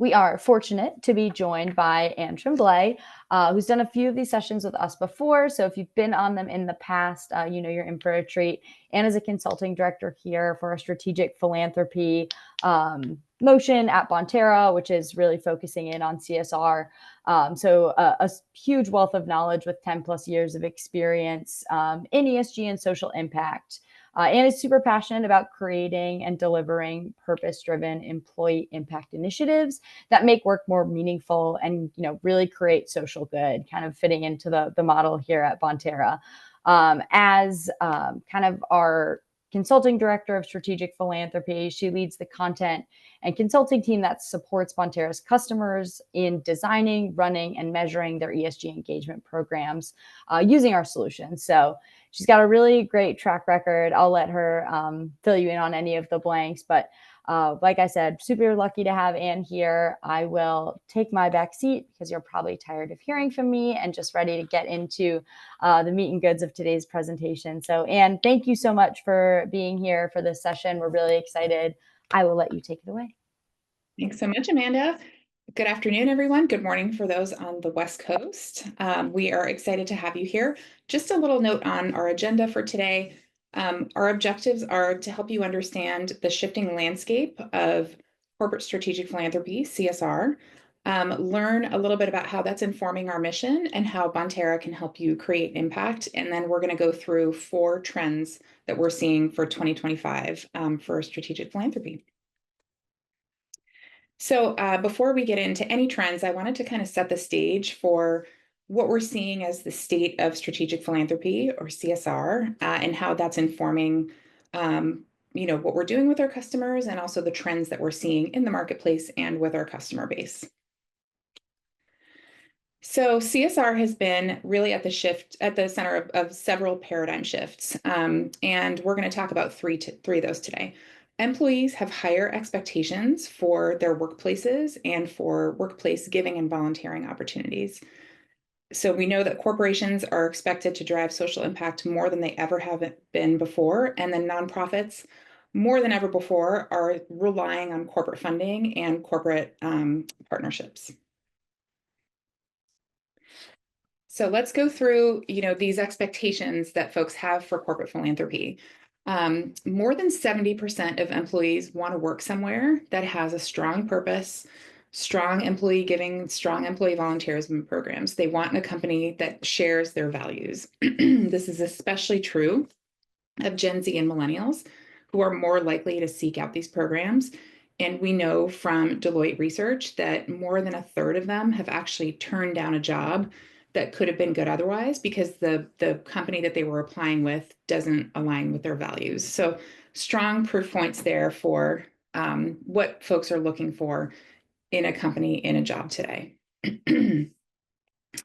We are fortunate to be joined by Anne Tremblay, who's done a few of these sessions with us before. So if you've been on them in the past, you know you're in for a treat. Anne is a consulting director here for a strategic philanthropy motion at Bonterra, which is really focusing in on CSR. A huge wealth of knowledge with 10 plus years of experience in ESG and social impact. Anne is super passionate about creating and delivering purpose-driven employee impact initiatives that make work more meaningful and really create social good, kind of fitting into the model here at Bonterra. As kind of our consulting director of strategic philanthropy, she leads the content and consulting team that supports Bonterra's customers in designing, running, and measuring their ESG engagement programs using our solutions. So she's got a really great track record. I'll let her fill you in on any of the blanks, but like I said, super lucky to have Anne here. I will take my back seat because you're probably tired of hearing from me and just ready to get into the meat and goods of today's presentation. So Anne, thank you so much for being here for this session. We're really excited. I will let you take it away. Thanks so much, Amanda. Good afternoon, everyone. Good morning for those on the West Coast. We are excited to have you here. Just a little note on our agenda for today. Our objectives are to help you understand the shifting landscape of corporate strategic philanthropy, CSR, learn a little bit about how that's informing our mission and how Bonterra can help you create impact. And then we're going to go through 4 trends that we're seeing for 2025 for strategic philanthropy. So before we get into any trends, I wanted to kind of set the stage for what we're seeing as the state of strategic philanthropy, or CSR, and how that's informing what we're doing with our customers and also the trends that we're seeing in the marketplace and with our customer base. So CSR has been really at the center of several paradigm shifts, and we're going to talk about three of those today. Employees have higher expectations for their workplaces and for workplace giving and volunteering opportunities. So we know that corporations are expected to drive social impact more than they ever have been before, and then nonprofits, more than ever before, are relying on corporate funding and corporate partnerships. So let's go through, these expectations that folks have for corporate philanthropy. More than 70% of employees want to work somewhere that has a strong purpose, strong employee giving, strong employee volunteerism programs. They want a company that shares their values. This is especially true of Gen Z and millennials, who are more likely to seek out these programs. And we know from Deloitte research that more than 1/3 of them have actually turned down a job that could have been good otherwise because the company that they were applying with doesn't align with their values. So strong proof points there for what folks are looking for in a company, in a job today.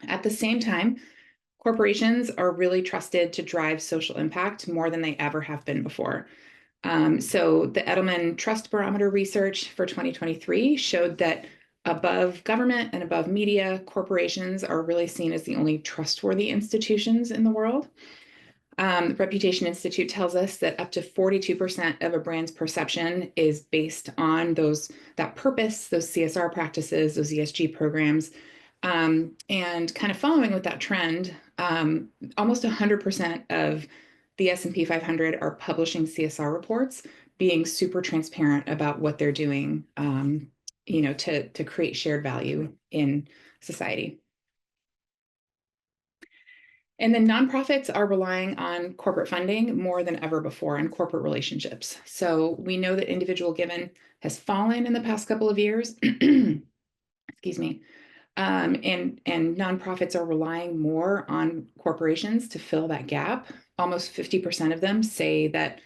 At the same time, corporations are really trusted to drive social impact more than they ever have been before. So the Edelman Trust Barometer research for 2023 showed that above government and above media, corporations are really seen as the only trustworthy institutions in the world. Reputation Institute tells us that up to 42% of a brand's perception is based on that purpose, those CSR practices, those ESG programs. And kind of following with that trend, almost 100% of the S&P 500 are publishing CSR reports, being super transparent about what they're doing to create shared value in society. And then nonprofits are relying on corporate funding more than ever before and corporate relationships. So we know that individual giving has fallen in the past couple of years. Excuse me. And nonprofits are relying more on corporations to fill that gap. Almost 50% of them say that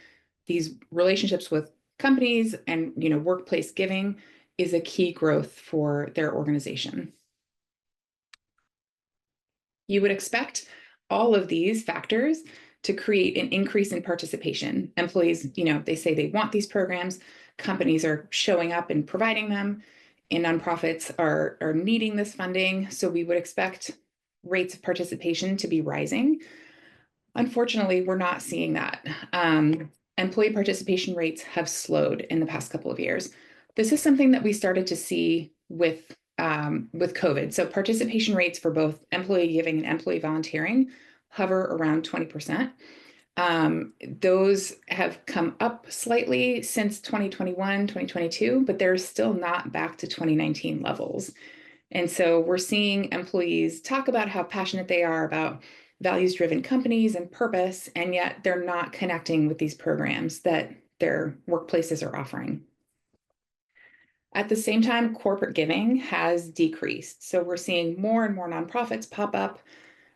these relationships with companies and workplace giving is a key growth for their organization. You would expect all of these factors to create an increase in participation. Employees, they say they want these programs. Companies are showing up and providing them, and nonprofits are needing this funding. So we would expect rates of participation to be rising. Unfortunately, we're not seeing that. Employee participation rates have slowed in the past couple of years. This is something that we started to see with COVID. So participation rates for both employee giving and employee volunteering hover around 20%. Those have come up slightly since 2021, 2022, but they're still not back to 2019 levels. And so we're seeing employees talk about how passionate they are about values-driven companies and purpose, and yet they're not connecting with these programs that their workplaces are offering. At the same time, corporate giving has decreased. So we're seeing more and more nonprofits pop up,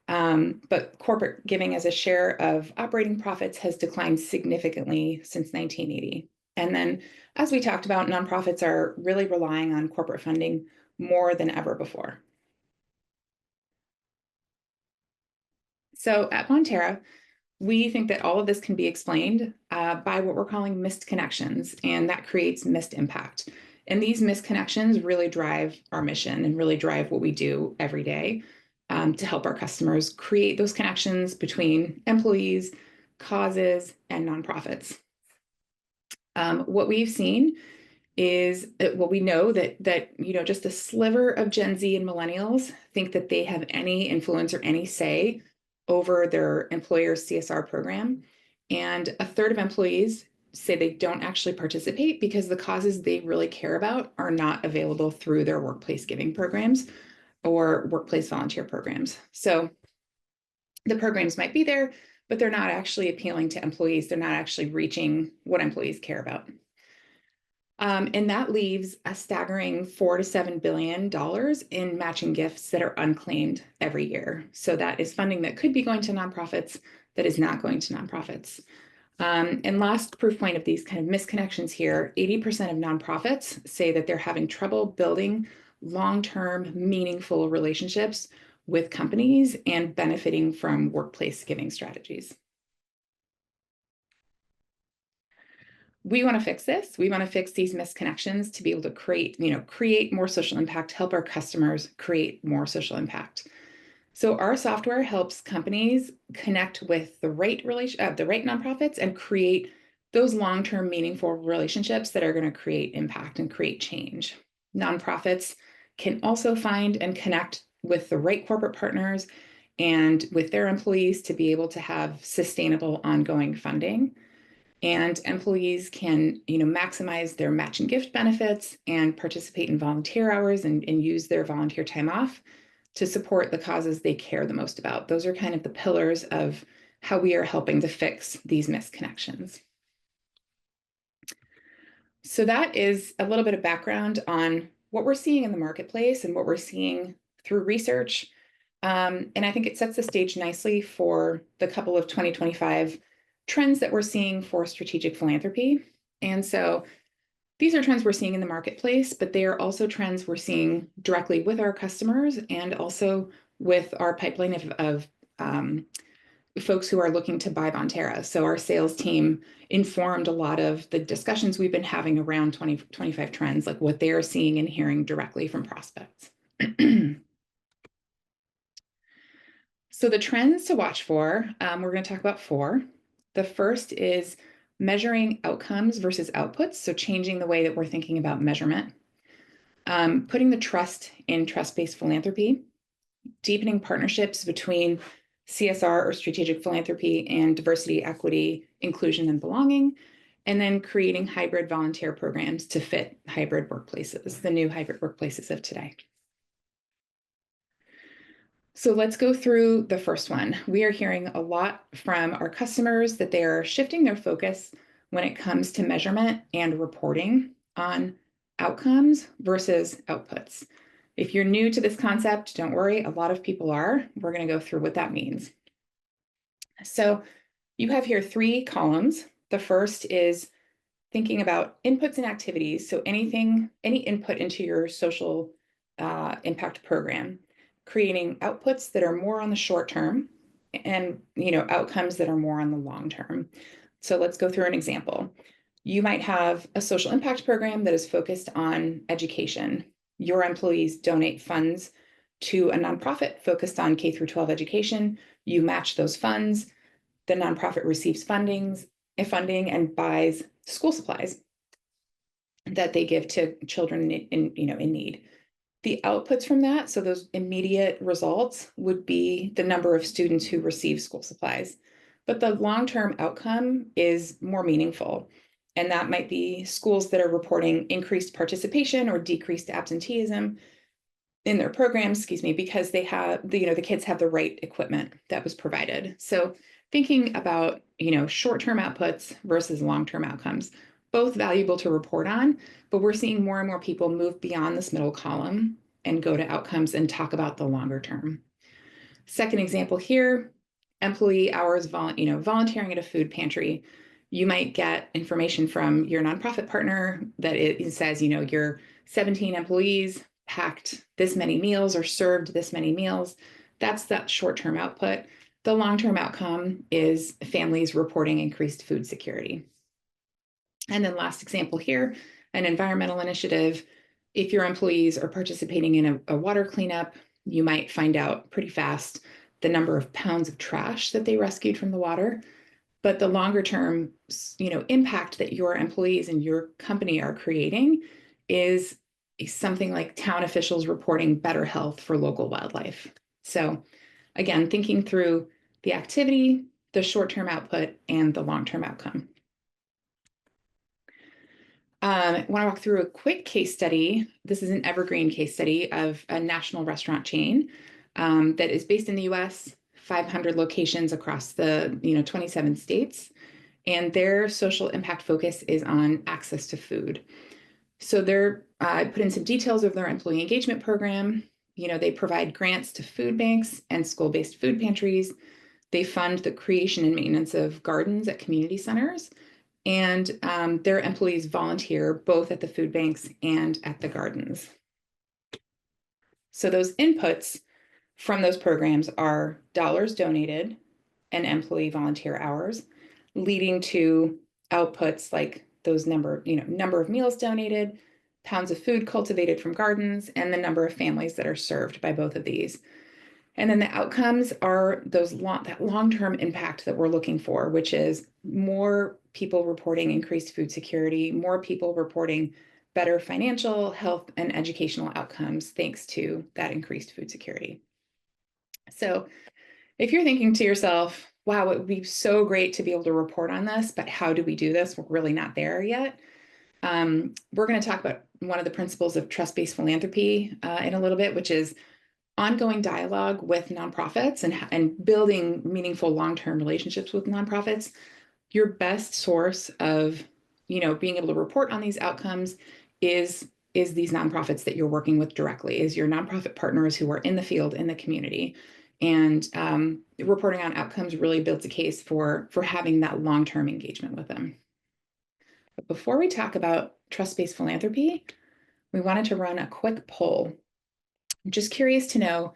but corporate giving as a share of operating profits has declined significantly since 1980. And then, as we talked about, nonprofits are really relying on corporate funding more than ever before. So at Bonterra, we think that all of this can be explained by what we're calling missed connections, and that creates missed impact. And these missed connections really drive our mission and really drive what we do every day to help our customers create those connections between employees, causes, and nonprofits. What we've seen is we know that just a sliver of Gen Z and millennials think that they have any influence or any say over their employer's CSR program. And a third of employees say they don't actually participate because the causes they really care about are not available through their workplace giving programs or workplace volunteer programs. So the programs might be there, but they're not actually appealing to employees. They're not actually reaching what employees care about. And that leaves a staggering $4 to $7 billion in matching gifts that are unclaimed every year. So that is funding that could be going to nonprofits that is not going to nonprofits. And last proof point of these kind of misconnections here, 80% of nonprofits say that they're having trouble building long-term, meaningful relationships with companies and benefiting from workplace giving strategies. We want to fix this. We want to fix these misconnections to be able to create more social impact, help our customers create more social impact. So our software helps companies connect with the right nonprofits and create those long-term meaningful relationships that are going to create impact and create change. Nonprofits can also find and connect with the right corporate partners and with their employees to be able to have sustainable ongoing funding. And employees can maximize their matching gift benefits and participate in volunteer hours and use their volunteer time off to support the causes they care the most about. Those are kind of the pillars of how we are helping to fix these misconnections. So that is a little bit of background on what we're seeing in the marketplace and what we're seeing through research. And I think it sets the stage nicely for the couple of 2025 trends that we're seeing for strategic philanthropy. And so these are trends we're seeing in the marketplace, but they are also trends we're seeing directly with our customers and also with our pipeline of folks who are looking to buy Bonterra. So our sales team informed a lot of the discussions we've been having around 2025 trends, like what they are seeing and hearing directly from prospects. So the trends to watch for, we're going to talk about 4. The first is measuring outcomes versus outputs, so changing the way that we're thinking about measurement, putting the trust in trust-based philanthropy, deepening partnerships between CSR or strategic philanthropy and diversity, equity, inclusion, and belonging, and then creating hybrid volunteer programs to fit hybrid workplaces, the new hybrid workplaces of today. So let's go through the first one. We are hearing a lot from our customers that they are shifting their focus when it comes to measurement and reporting on outcomes versus outputs. If you're new to this concept, don't worry, a lot of people are. We're going to go through what that means. So you have here 3 columns. The first is thinking about inputs and activities. So any input into your social impact program, creating outputs that are more on the short term and outcomes that are more on the long term. So let's go through an example. You might have a social impact program that is focused on education. Your employees donate funds to a nonprofit focused on K-12 education. You match those funds. The nonprofit receives funding and buys school supplies that they give to children in need. The outputs from that, so those immediate results, would be the number of students who receive school supplies. But the long-term outcome is more meaningful. And that might be schools that are reporting increased participation or decreased absenteeism in their programs, because they have the kids have the right equipment that was provided. So thinking about, short-term outputs versus long-term outcomes, both valuable to report on, but we're seeing more and more people move beyond this middle column and go to outcomes and talk about the longer term. Second example here, employee hours, volunteering at a food pantry. You might get information from your nonprofit partner that it says, your 17 employees packed this many meals or served this many meals. That's that short-term output. The long-term outcome is families reporting increased food security. And then last example here, an environmental initiative. If your employees are participating in a water cleanup, you might find out pretty fast the number of pounds of trash that they rescued from the water. But the longer term, impact that your employees and your company are creating is something like town officials reporting better health for local wildlife. So again, thinking through the activity, the short-term output, and the long-term outcome. I want to walk through a quick case study. This is an evergreen case study of a national restaurant chain that is based in the US, 500 locations across the 27 states, and their social impact focus is on access to food. So I put in some details of their employee engagement program. They provide grants to food banks and school-based food pantries. They fund the creation and maintenance of gardens at community centers. And their employees volunteer both at the food banks and at the gardens. So those inputs from those programs are dollars donated and employee volunteer hours, leading to outputs like those number of meals donated, pounds of food cultivated from gardens, and the number of families that are served by both of these. And then the outcomes are that long-term impact that we're looking for, which is more people reporting increased food security, more people reporting better financial, health, and educational outcomes thanks to that increased food security. So if you're thinking to yourself, wow, it would be so great to be able to report on this, but how do we do this? We're really not there yet. We're going to talk about one of the principles of trust-based philanthropy in a little bit, which is ongoing dialogue with nonprofits and building meaningful long-term relationships with nonprofits. Your best source of, being able to report on these outcomes is these nonprofits that you're working with directly, is your nonprofit partners who are in the field, in the community. And reporting on outcomes really builds a case for having that long-term engagement with them. But before we talk about trust-based philanthropy, we wanted to run a quick poll. I'm just curious to know,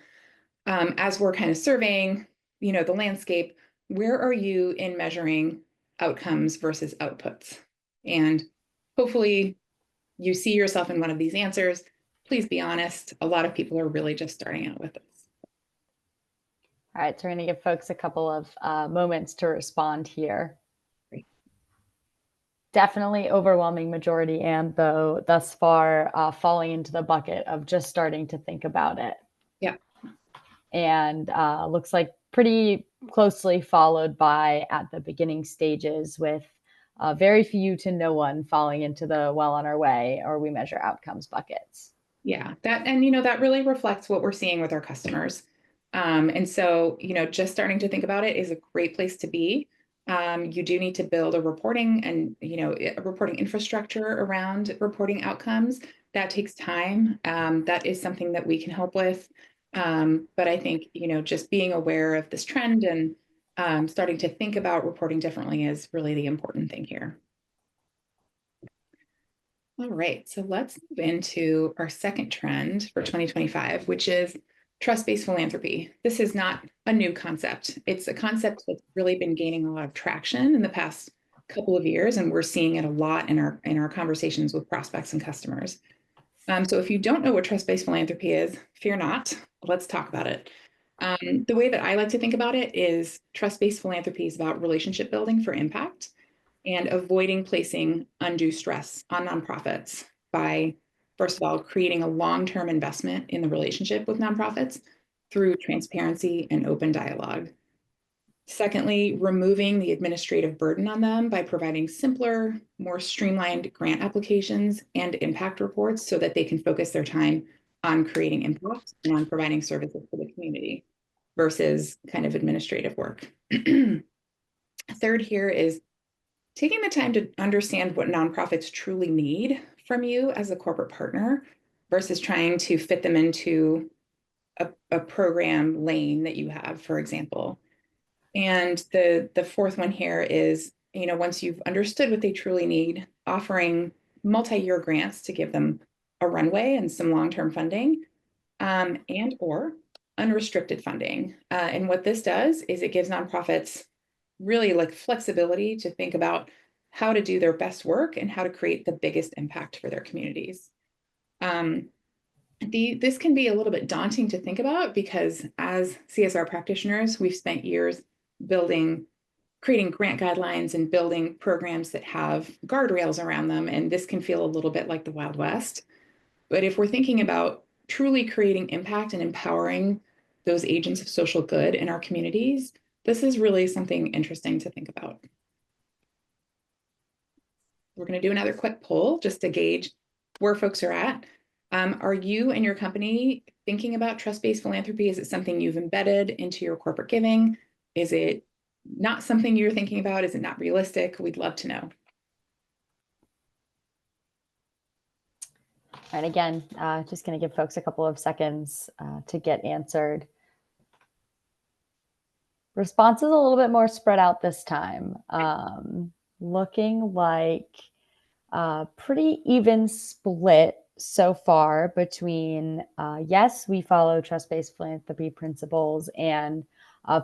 as we're kind of surveying, the landscape, where are you in measuring outcomes versus outputs? And hopefully you see yourself in one of these answers. Please be honest. A lot of people are really just starting out with this. All right, so we're going to give folks a couple of moments to respond here. Great. Definitely overwhelming majority, and though thus far falling into the bucket of just starting to think about it. Yeah. And looks like pretty closely followed by at the beginning stages, with very few to no one falling into the well on our way or we measure outcomes buckets. Yeah, that really reflects what we're seeing with our customers. And so, just starting to think about it is a great place to be. You do need to build a reporting and, a reporting infrastructure around reporting outcomes. That takes time. That is something that we can help with. But I think, just being aware of this trend and starting to think about reporting differently is really the important thing here. All right, so let's move into our second trend for 2025, which is trust-based philanthropy. This is not a new concept. It's a concept that's really been gaining a lot of traction in the past couple of years, and we're seeing it a lot in our conversations with prospects and customers. So if you don't know what trust-based philanthropy is, fear not. Let's talk about it. The way that I like to think about it is trust-based philanthropy is about relationship building for impact and avoiding placing undue stress on nonprofits by First of all, creating a long-term investment in the relationship with nonprofits through transparency and open dialogue. Secondly, removing the administrative burden on them by providing simpler, more streamlined grant applications and impact reports so that they can focus their time on creating impact and on providing services for the community versus kind of administrative work. Third here is taking the time to understand what nonprofits truly need from you as a corporate partner versus trying to fit them into a program lane that you have, for example. And the fourth one here is, once you've understood what they truly need, offering multi-year grants to give them a runway and some long-term funding, and or unrestricted funding. And what this does is it gives nonprofits really like flexibility to think about how to do their best work and how to create the biggest impact for their communities. This can be a little bit daunting to think about because as CSR practitioners, we've spent years creating grant guidelines and building programs that have guardrails around them. And this can feel a little bit like the Wild West. But if we're thinking about truly creating impact and empowering those agents of social good in our communities, this is really something interesting to think about. We're going to do another quick poll just to gauge where folks are at. Are you and your company thinking about trust-based philanthropy? Is it something you've embedded into your corporate giving? Is it not something you're thinking about? Is it not realistic? We'd love to know. All right, again, just going to give folks a couple of seconds to get answered. Response is a little bit more spread out this time. Looking like pretty even split so far between yes, we follow trust-based philanthropy principles and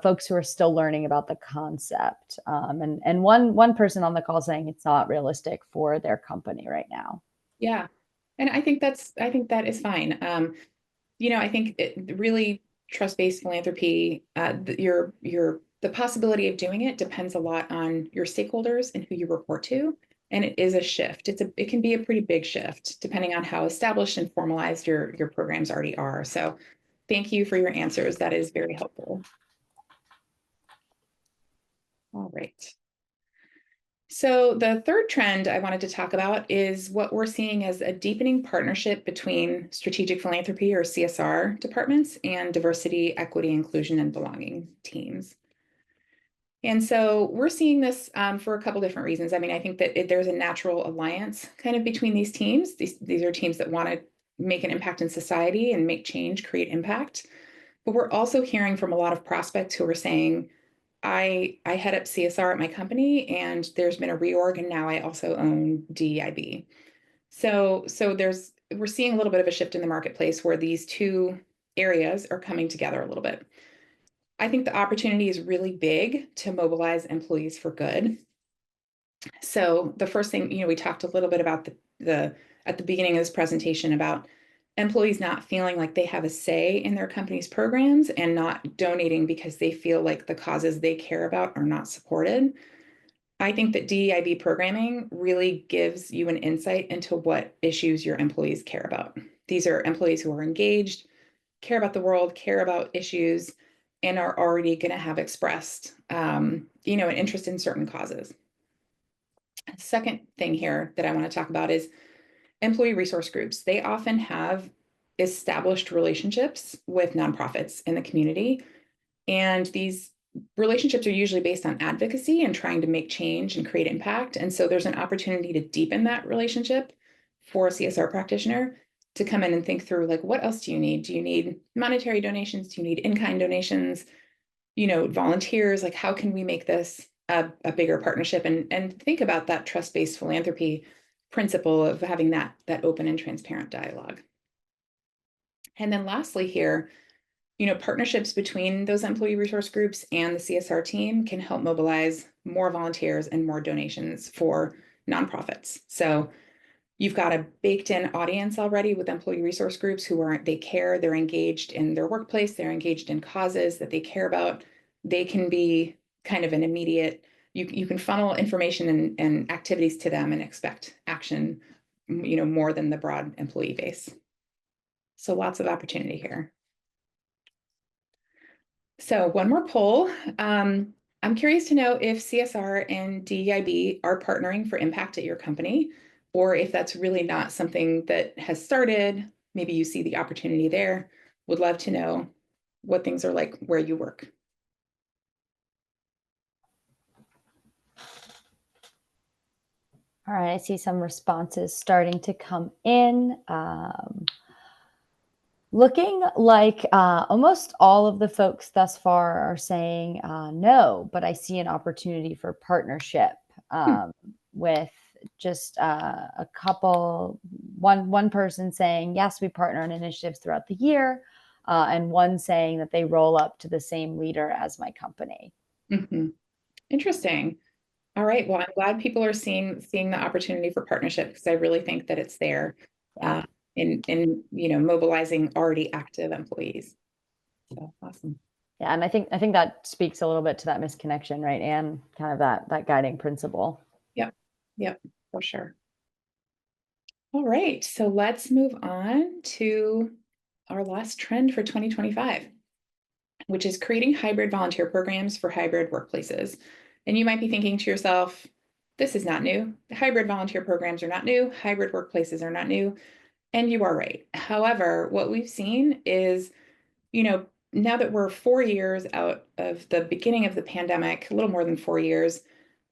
folks who are still learning about the concept. And one person on the call saying it's not realistic for their company right now. Yeah, and I think that is fine. I think it really trust-based philanthropy, the possibility of doing it depends a lot on your stakeholders and who you report to. And it is a shift. It can be a pretty big shift depending on how established and formalized your programs already are. So thank you for your answers. That is very helpful. All right. So the third trend I wanted to talk about is what we're seeing as a deepening partnership between strategic philanthropy or CSR departments and diversity, equity, inclusion, and belonging teams. And so we're seeing this for a couple different reasons. I mean, I think that there's a natural alliance kind of between these teams. These are teams that want to make an impact in society and make change, create impact. But we're also hearing from a lot of prospects who are saying, I head up CSR at my company and there's been a reorg and now I also own DEIB. So we're seeing a little bit of a shift in the marketplace where these two areas are coming together a little bit. I think the opportunity is really big to mobilize employees for good. So the first thing, we talked a little bit about at the beginning of this presentation about employees not feeling like they have a say in their company's programs and not donating because they feel like the causes they care about are not supported. I think that DEIB programming really gives you an insight into what issues your employees care about. These are employees who are engaged, care about the world, care about issues, and are already going to have expressed, an interest in certain causes. Second thing here that I want to talk about is employee resource groups. They often have established relationships with nonprofits in the community. And these relationships are usually based on advocacy and trying to make change and create impact. And so there's an opportunity to deepen that relationship for a CSR practitioner to come in and think through, like, what else do you need? Do you need monetary donations? Do you need in-kind donations? Volunteers, like how can we make this a bigger partnership and think about that trust-based philanthropy principle of having that open and transparent dialogue. And then lastly here, partnerships between those employee resource groups and the CSR team can help mobilize more volunteers and more donations for nonprofits. So you've got a baked in audience already with employee resource groups they care, they're engaged in their workplace, they're engaged in causes that they care about. They can be kind of an immediate, you can funnel information and activities to them and expect action more than the broad employee base. So lots of opportunity here. So one more poll. I'm curious to know if CSR and DEIB are partnering for impact at your company, or if that's really not something that has started. Maybe you see the opportunity there. Would love to know what things are like where you work. All right, I see some responses starting to come in. Looking like almost all of the folks thus far are saying no, but I see an opportunity for partnership with just a couple, one person saying, yes, we partner on initiatives throughout the year, and one saying that they roll up to the same leader as my company. Mm-hmm. Interesting. All right. Well, I'm glad people are seeing the opportunity for partnership, because I really think that it's there in mobilizing already active employees. So awesome. Yeah, and I think that speaks a little bit to that misconnection, right? And kind of that guiding principle. Yep, for sure. All right. So let's move on to our last trend for 2025, which is creating hybrid volunteer programs for hybrid workplaces. And you might be thinking to yourself, this is not new. Hybrid volunteer programs are not new. Hybrid workplaces are not new. And you are right. However, what we've seen is, now that we're 4 years out of the beginning of the pandemic, a little more than 4 years,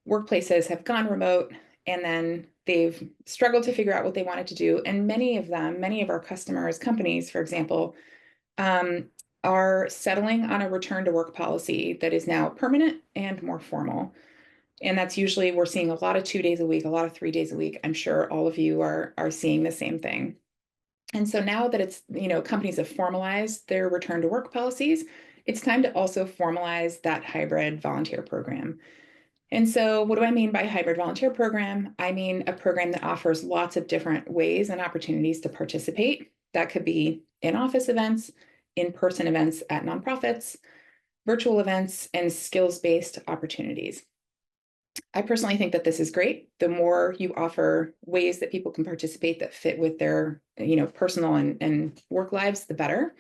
workplaces have gone remote, and then they've struggled to figure out what they wanted to do. And many of our customers, companies, for example, are settling on a return to work policy that is now permanent and more formal. And that's usually, we're seeing a lot of 2 days a week, a lot of 3 days a week. I'm sure all of you are seeing the same thing. And so now that it's, companies have formalized their return to work policies, it's time to also formalize that hybrid volunteer program. And so what do I mean by hybrid volunteer program? I mean a program that offers lots of different ways and opportunities to participate. That could be in-office events, in-person events at nonprofits, virtual events, and skills-based opportunities. I personally think that this is great. The more you offer ways that people can participate that fit with their, personal and work lives, the better.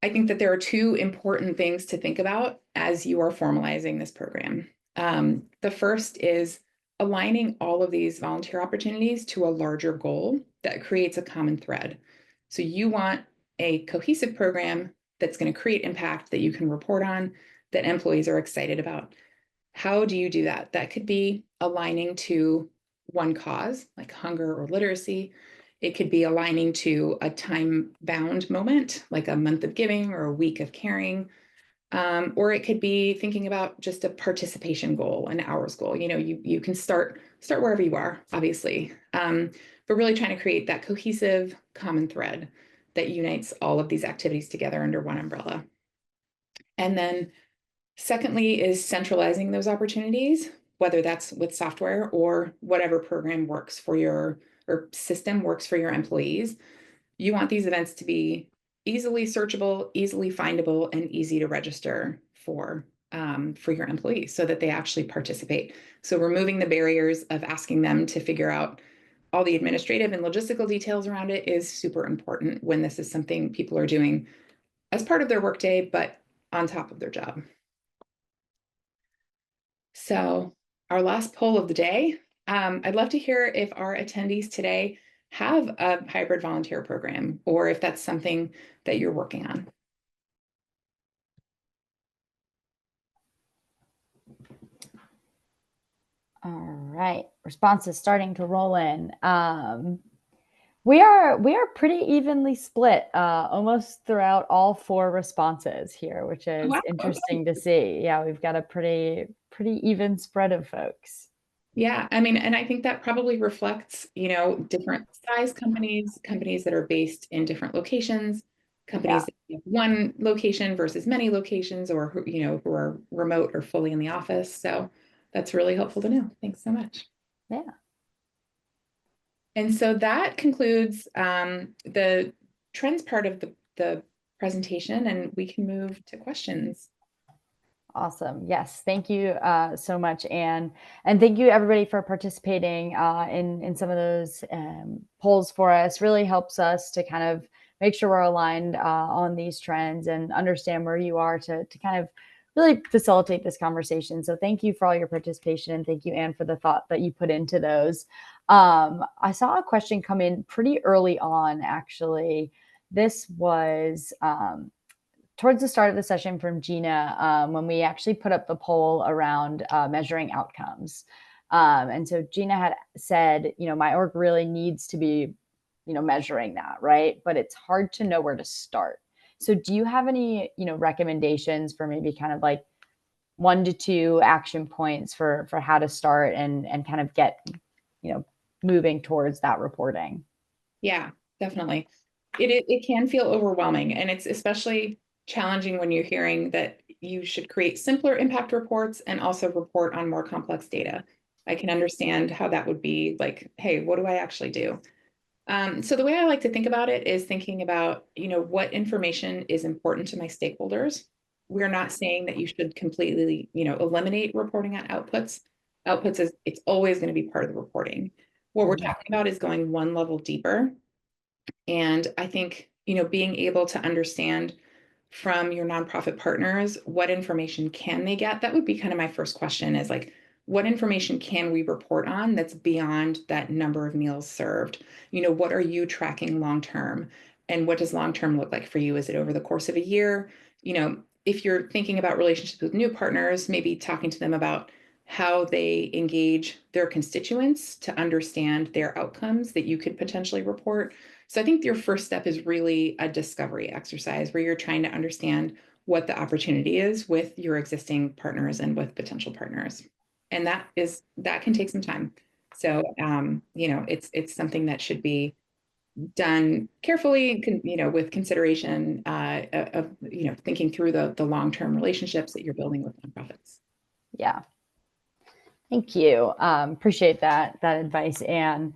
I think that there are two important things to think about as you are formalizing this program. The first is aligning all of these volunteer opportunities to a larger goal that creates a common thread. So you want a cohesive program that's going to create impact that you can report on, that employees are excited about. How do you do that? That could be aligning to one cause, like hunger or literacy. It could be aligning to a time-bound moment, like a month of giving or a week of caring. Or it could be thinking about just a participation goal, an hours goal. You can start wherever you are, obviously, but really trying to create that cohesive common thread that unites all of these activities together under one umbrella. And then secondly is centralizing those opportunities, whether that's with software or whatever program works for your, or system works for your employees. You want these events to be easily searchable, easily findable, and easy to register for your employees so that they actually participate. So removing the barriers of asking them to figure out all the administrative and logistical details around it is super important when this is something people are doing as part of their workday, but on top of their job. So our last poll of the day, I'd love to hear if our attendees today have a hybrid volunteer program, or if that's something that you're working on. All right, responses starting to roll in. We are pretty evenly split almost throughout all 4 responses here, which is Wow, interesting okay. to see. Yeah, we've got a pretty even spread of folks. Yeah, I mean, and I think that probably reflects, different size companies that are based in different locations, companies that have one location versus many locations, or who are remote or fully in the office. So that's really helpful to know. Thanks so much. Yeah. And so that concludes the trends part of the presentation, and we can move to questions. Awesome. Yes. Thank you so much, Anne. And thank you, everybody, for participating in some of those polls for us. Really helps us to kind of make sure we're aligned on these trends and understand where you are to kind of really facilitate this conversation. So thank you for all your participation. And thank you, Anne, for the thought that you put into those. I saw a question come in pretty early on, actually. This was towards the start of the session from Gina when we actually put up the poll around measuring outcomes. And so Gina had said, my org really needs to be, measuring that, right? But it's hard to know where to start. So do you have any, recommendations for maybe kind of like 1 to 2 action points for how to start and kind of get, moving towards that reporting? Yeah, definitely. It can feel overwhelming, and it's especially challenging when you're hearing that you should create simpler impact reports and also report on more complex data. I can understand how that would be like, hey, what do I actually do? So the way I like to think about it is thinking about, what information is important to my stakeholders. We're not saying that you should completely, eliminate reporting on outputs. Outputs is it's always going to be part of the reporting. What we're talking about is going one level deeper. And I think, being able to understand from your nonprofit partners what information can they get, that would be kind of my first question is like, what information can we report on that's beyond that number of meals served? What are you tracking long term? And what does long term look like for you? Is it over the course of a year? If you're thinking about relationships with new partners, maybe talking to them about how they engage their constituents to understand their outcomes that you could potentially report. So I think your first step is really a discovery exercise where you're trying to understand what the opportunity is with your existing partners and with potential partners. And that can take some time. So it's something that should be done carefully, with consideration of thinking through the long-term relationships that you're building with nonprofits. Yeah. Thank you. Appreciate that advice, Anne.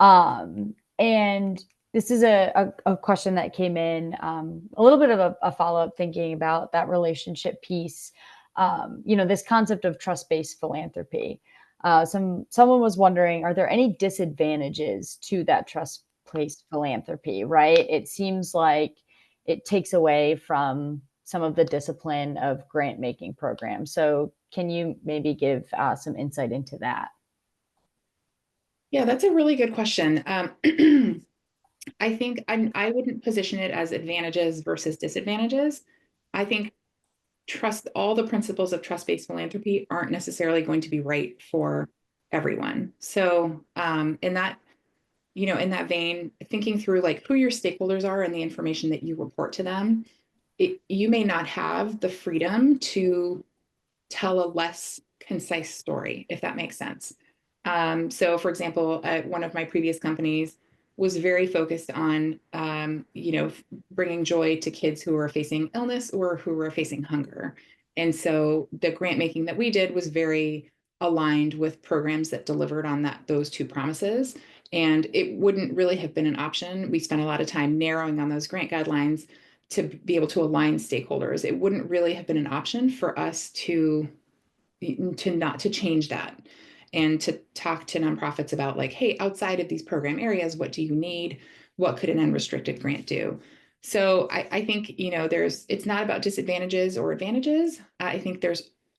And this is a question that came in, a little bit of a follow-up thinking about that relationship piece. This concept of trust-based philanthropy. Someone was wondering, are there any disadvantages to that trust-based philanthropy? Right? It seems like it takes away from some of the discipline of grant making programs. So can you maybe give some insight into that? Yeah, that's a really good question. I think I wouldn't position it as advantages versus disadvantages. I think all the principles of trust-based philanthropy aren't necessarily going to be right for everyone. So, in that vein, thinking through like who your stakeholders are and the information that you report to them, you may not have the freedom to tell a less concise story, if that makes sense. So, for example, one of my previous companies was very focused on, bringing joy to kids who were facing illness or who were facing hunger. And so the grant making that we did was very aligned with programs that delivered on those two promises. And it wouldn't really have been an option. We spent a lot of time narrowing on those grant guidelines to be able to align stakeholders. It wouldn't really have been an option for us to change that and to talk to nonprofits about like, hey, outside of these program areas, what do you need? What could an unrestricted grant do? So I think, it's not about disadvantages or advantages. I think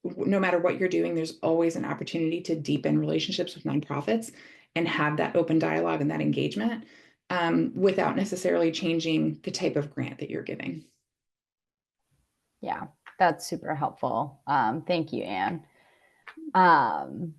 no matter what you're doing, there's always an opportunity to deepen relationships with nonprofits and have that open dialogue and that engagement, without necessarily changing the type of grant that you're giving. Yeah, that's super helpful. Thank you, Anne. Um,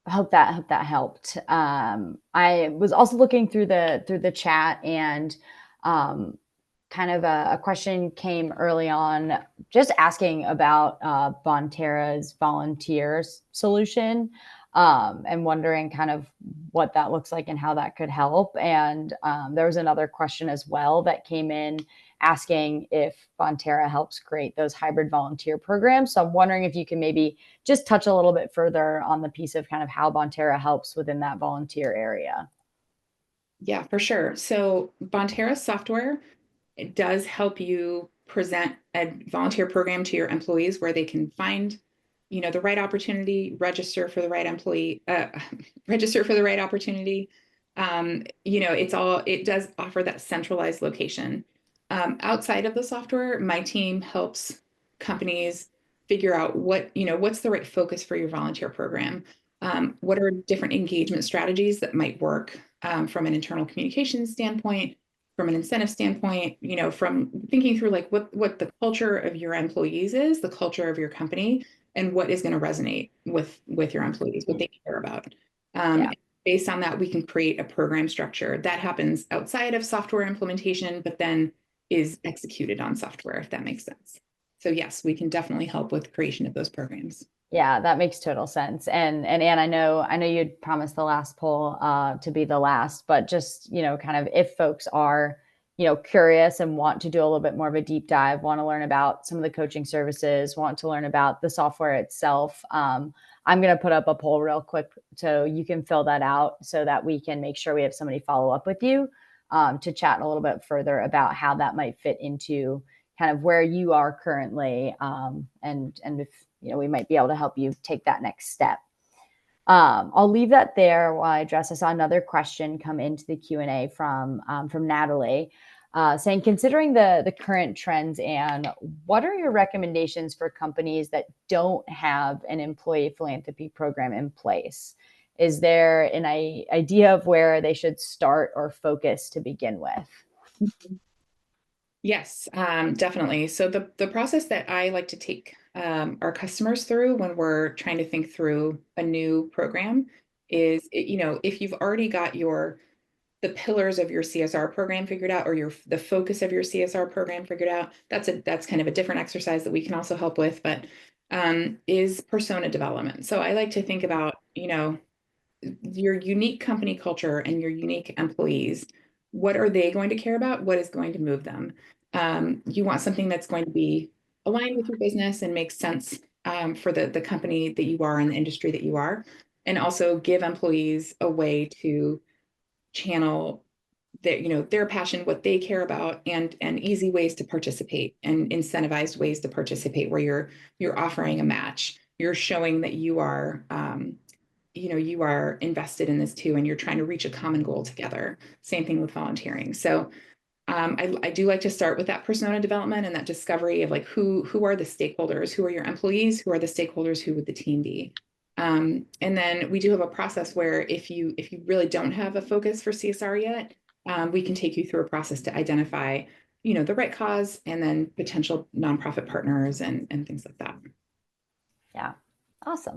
I hope that helped. I was also looking through the chat, and kind of a question came early on, just asking about Bonterra's volunteers solution, and wondering kind of what that looks like and how that could help. And there was another question as well that came in asking if Bonterra helps create those hybrid volunteer programs. So I'm wondering if you can maybe just touch a little bit further on the piece of kind of how Bonterra helps within that volunteer area. Yeah, for sure. So Bonterra software, it does help you present a volunteer program to your employees where they can find, the right opportunity, register for the right employee, register for the right opportunity. It does offer that centralized location. Outside of the software, my team helps companies figure out what's the right focus for your volunteer program. What are different engagement strategies that might work from an internal communication standpoint, from an incentive standpoint, from thinking through like what the culture of your employees is, the culture of your company, and what is going to resonate with your employees, what they care about. Yeah. Based on that, we can create a program structure that happens outside of software implementation, but then is executed on software, if that makes sense. So yes, we can definitely help with creation of those programs. Yeah, that makes total sense. And Anne, I know you'd promised the last poll to be the last, but just, kind of if folks are, curious and want to do a little bit more of a deep dive, want to learn about some of the coaching services, want to learn about the software itself, I'm going to put up a poll real quick so you can fill that out so that we can make sure we have somebody follow up with you to chat a little bit further about how that might fit into kind of where you are currently, and if we might be able to help you take that next step. I'll leave that there while I address. I saw another question come into the Q&A from Natalie, saying, considering the current trends, and what are your recommendations for companies that don't have an employee philanthropy program in place? Is there an idea of where they should start or focus to begin with? Yes, definitely. So the process that I like to take our customers through when we're trying to think through a new program is, if you've already got the pillars of your CSR program figured out, or the focus of your CSR program figured out, that's kind of a different exercise that we can also help with, but is persona development. So I like to think about, your unique company culture and your unique employees. What are they going to care about? What is going to move them? You want something that's going to be aligned with your business and makes sense for the company that you are and the industry that you are, and also give employees a way to channel their passion, what they care about, and easy ways to participate and incentivized ways to participate, where you're offering a match, you're showing that you are you are invested in this too, and you're trying to reach a common goal together. Same thing with volunteering. So I do like to start with that persona development and that discovery of like who are the stakeholders, who are your employees, who are the stakeholders, who would the team be. And then we do have a process where if you really don't have a focus for CSR yet, we can take you through a process to identify, the right cause, and then potential nonprofit partners and things like that. Yeah, awesome.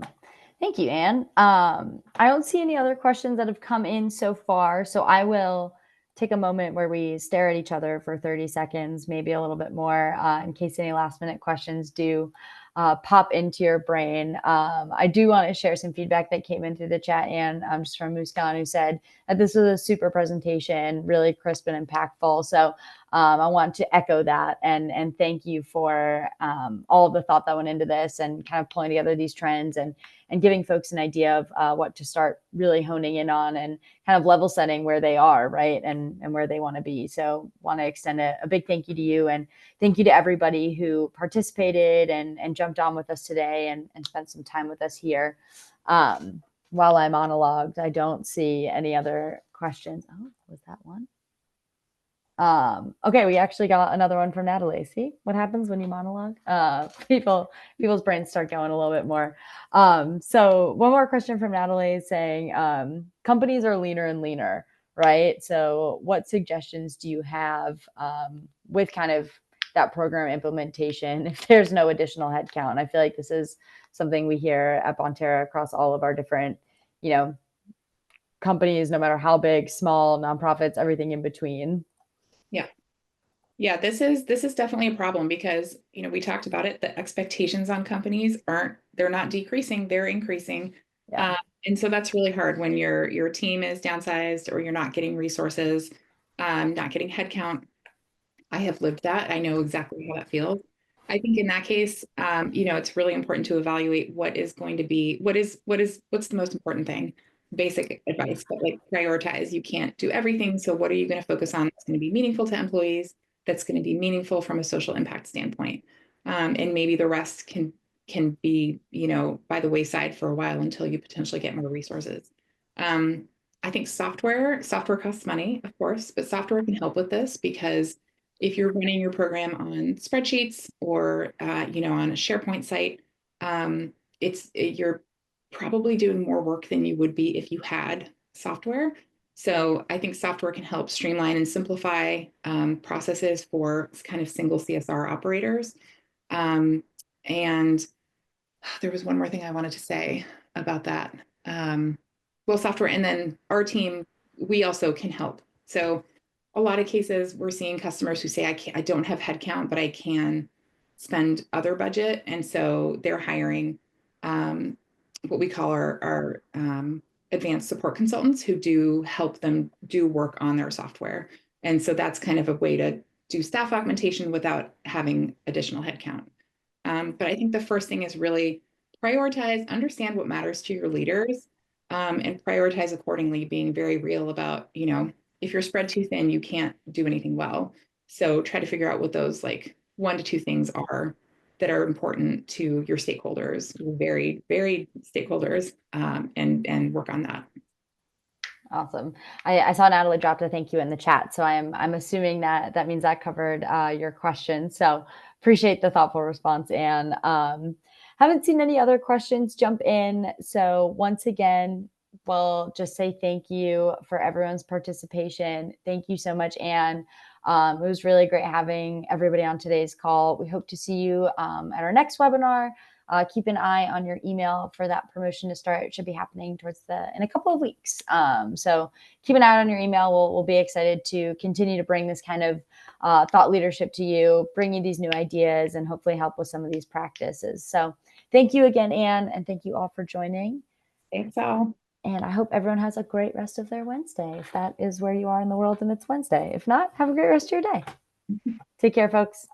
Thank you, Anne. I don't see any other questions that have come in so far, so I will take a moment where we stare at each other for 30 seconds, maybe a little bit more, in case any last minute questions do pop into your brain. I do want to share some feedback that came in through the chat, and just from Muskan, who said that this was a super presentation, really crisp and impactful. So I want to echo that and thank you for all of the thought that went into this and kind of pulling together these trends and giving folks an idea of what to start really honing in on and kind of level setting where they are, right, and where they want to be. So want to extend a big thank you to you, and thank you to everybody who participated and jumped on with us today and spent some time with us here. While I monologued, I don't see any other questions. Oh, was that one? Okay, we actually got another one from Natalie. See what happens when you monologue? People's brains start going a little bit more. So one more question from Natalie saying, companies are leaner and leaner, right? So what suggestions do you have with kind of that program implementation if there's no additional headcount? I feel like this is something we hear at Bonterra across all of our different, companies, no matter how big, small, nonprofits, everything in between. Yeah. Yeah, this is definitely a problem because, we talked about it, the expectations on companies they're not decreasing, they're increasing. Yeah. And so that's really hard when your team is downsized or you're not getting resources, not getting headcount. I have lived that. I know exactly how that feels. I think in that case, it's really important to evaluate what's the most important thing. Basic advice, but like prioritize. You can't do everything. So what are you going to focus on that's going to be meaningful to employees? that's going to be meaningful from a social impact standpoint. And maybe the rest can be, by the wayside for a while until you potentially get more resources. I think software costs money, of course, but software can help with this because if you're running your program on spreadsheets or on a SharePoint site, you're probably doing more work than you would be if you had software. So I think software can help streamline and simplify processes for kind of single CSR operators. And there was one more thing I wanted to say about that. Well, software, and then our team, we also can help. So a lot of cases we're seeing customers who say, I don't have headcount, but I can spend other budget. And so they're hiring what we call our advanced support consultants who do help them do work on their software. And so that's kind of a way to do staff augmentation without having additional headcount. But I think the first thing is really prioritize, understand what matters to your leaders, and prioritize accordingly, being very real about, if you're spread too thin, you can't do anything well. So try to figure out what those like 1 to 2 things are that are important to your stakeholders, very, very stakeholders, and work on that. Awesome. I saw Natalie dropped a thank you in the chat, so I'm assuming that means that covered your question. So appreciate the thoughtful response, and haven't seen any other questions jump in. So once again, we'll just say thank you for everyone's participation. Thank you so much, Anne. It was really great having everybody on today's call. We hope to see you at our next webinar. Keep an eye on your email for that promotion to start. It should be happening in a couple of weeks. So keep an eye on your email. We'll be excited to continue to bring this kind of thought leadership to you, bring you these new ideas, and hopefully help with some of these practices. So thank you again, Anne, and thank you all for joining. Thanks, all. And I hope everyone has a great rest of their Wednesday, if that is where you are in the world and it's Wednesday. If not, have a great rest of your day. Take care, folks.